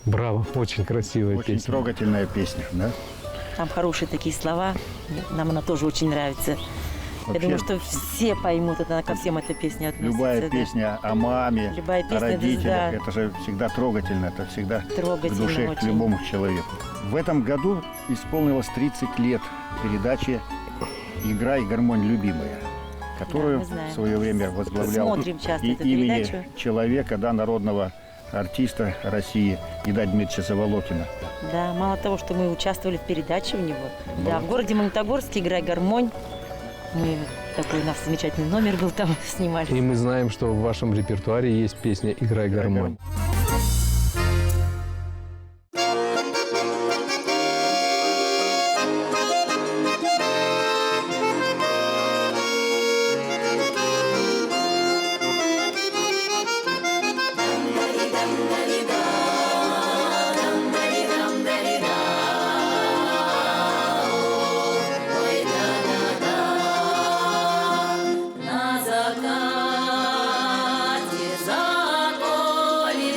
Браво, очень красивая Очень песня. трогательная песня, да? Там хорошие такие слова. Нам она тоже очень нравится. Вообще, Я думаю, что все поймут, это ко всем эта песня относится. любая да. песня о маме, Любая песня, о родителях, да. это же всегда трогательно, это всегда к Трогательно душе, к очень. любому человеку. В этом году исполнилось 30 лет передачи «Играй, гармонь, любимая», которую мы знаем. в свое время возглавлял Смотрим часто и эту имени передачу. человека, да, народного артиста России Ида Дмитриевича Заволокина. Да, мало того, что мы участвовали в передаче у него. Да, в городе Магнитогорске «Играй, гармонь». Мы такой у нас замечательный номер был, там снимали. И мы знаем, что в вашем репертуаре есть песня «Играй, гармонь». На закате за поле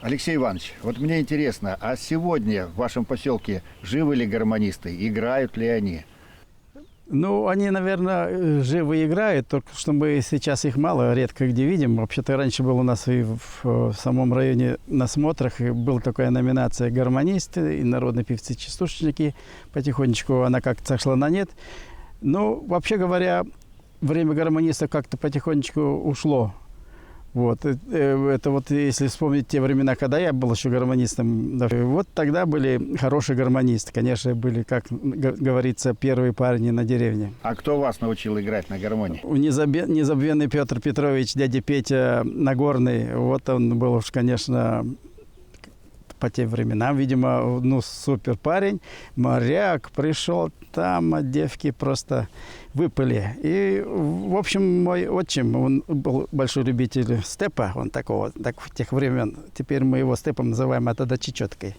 Алексей Иванович, вот мне интересно, а сегодня в вашем поселке живы ли гармонисты? Играют ли они? Ну, они, наверное, живо играют, только что мы сейчас их мало, редко где видим. Вообще-то раньше был у нас и в самом районе на смотрах, и была такая номинация «Гармонисты» и народные певцы-частушники. Потихонечку она как-то сошла на нет. Ну, вообще говоря, время гармонистов как-то потихонечку ушло. Вот. Это вот если вспомнить те времена, когда я был еще гармонистом, да, вот тогда были хорошие гармонисты. Конечно, были, как говорится, первые парни на деревне. А кто вас научил играть на гармонии? Незабвенный Петр Петрович, дядя Петя Нагорный. Вот он был уж, конечно, по тем временам, видимо, ну, супер парень. Моряк пришел, там от девки просто выпали. И, в общем, мой отчим, он был большой любитель степа, он такого, так в тех времен. Теперь мы его степом называем, а тогда чечеткой.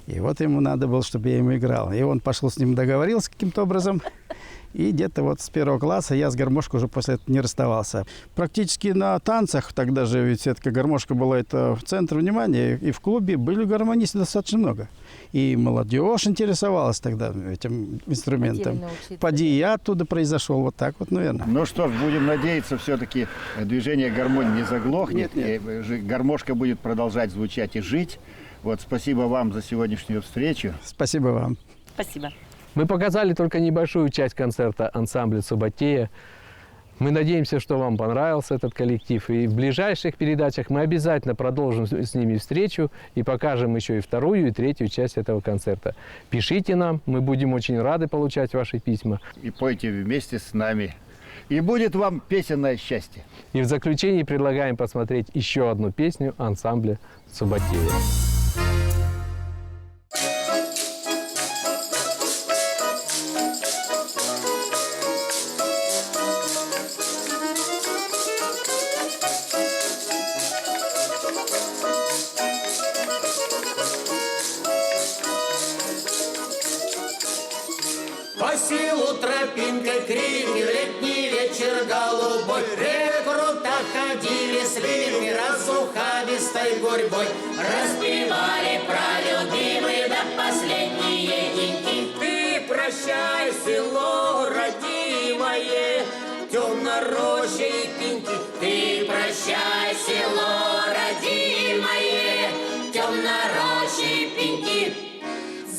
И вот ему надо было, чтобы я ему играл. И он пошел с ним, договорился каким-то образом. И где-то вот с 1 класса я с гармошкой уже после этого не расставался. Практически на танцах, тогда же ведь все-таки гармошка была это в центре внимания, и в клубе были гармонисты достаточно много. И молодежь интересовалась тогда этим инструментом. Поди я оттуда произошел, вот так вот, наверное. Ну что ж, будем надеяться, все-таки движение гармонии не заглохнет. Нет. И гармошка будет продолжать звучать и жить. Вот, спасибо вам за сегодняшнюю встречу. Спасибо вам. Спасибо. Мы показали только небольшую часть концерта ансамбля «Субботея». Мы надеемся, что вам понравился этот коллектив. И в ближайших передачах мы обязательно продолжим с ними встречу и покажем еще и вторую, и третью часть этого концерта. Пишите нам, мы будем очень рады получать ваши письма. И пойте вместе с нами. И будет вам песенное счастье. И в заключении предлагаем посмотреть еще одну песню ансамбля «Субботея». По селу тропинкой крики, летний вечер голубой. Рекрута ходили с лирами, разухабистой гурьбой. Распевали про любимые до последние деньки. Ты прощай, село родимое, темно-роща и пеньки. Ты прощай, село родимое, темно-роща и пеньки.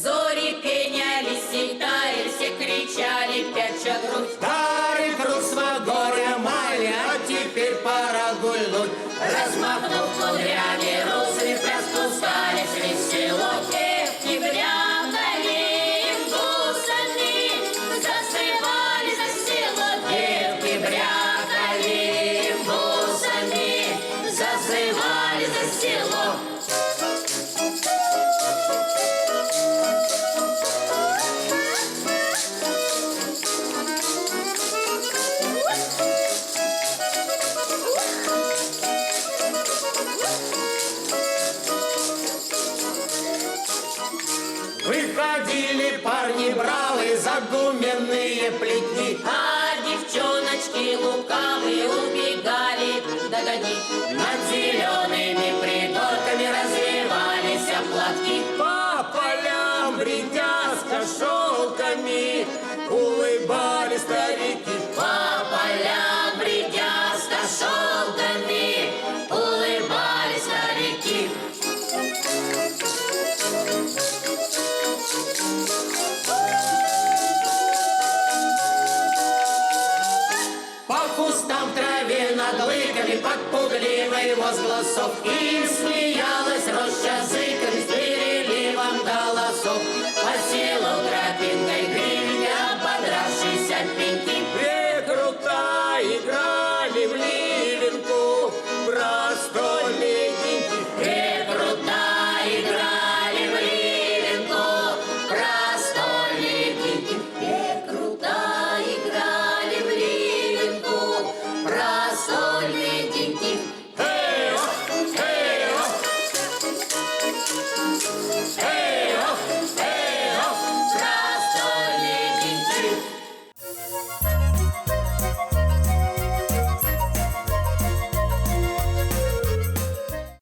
Зори пенялись и таяли, все кричали, пяча грудь. Старый круг свогоря мали, а теперь пора гульнуть. Размахнув кудрями, русый пляс пускались весело. Девки брякали гусами, засыпали за село. Девки брякали гусами, зазывали за село. Выходили парни бравые, загуменные плетни, а девчоночки лукавые убегали догонить. Над зелеными придорками развивались платки. По полям, бредя с кошелками, улыбались старики. По полям, бредя с кошелками, улыбались старики. По кустам, траве, над лыками, под пугливый возгласов им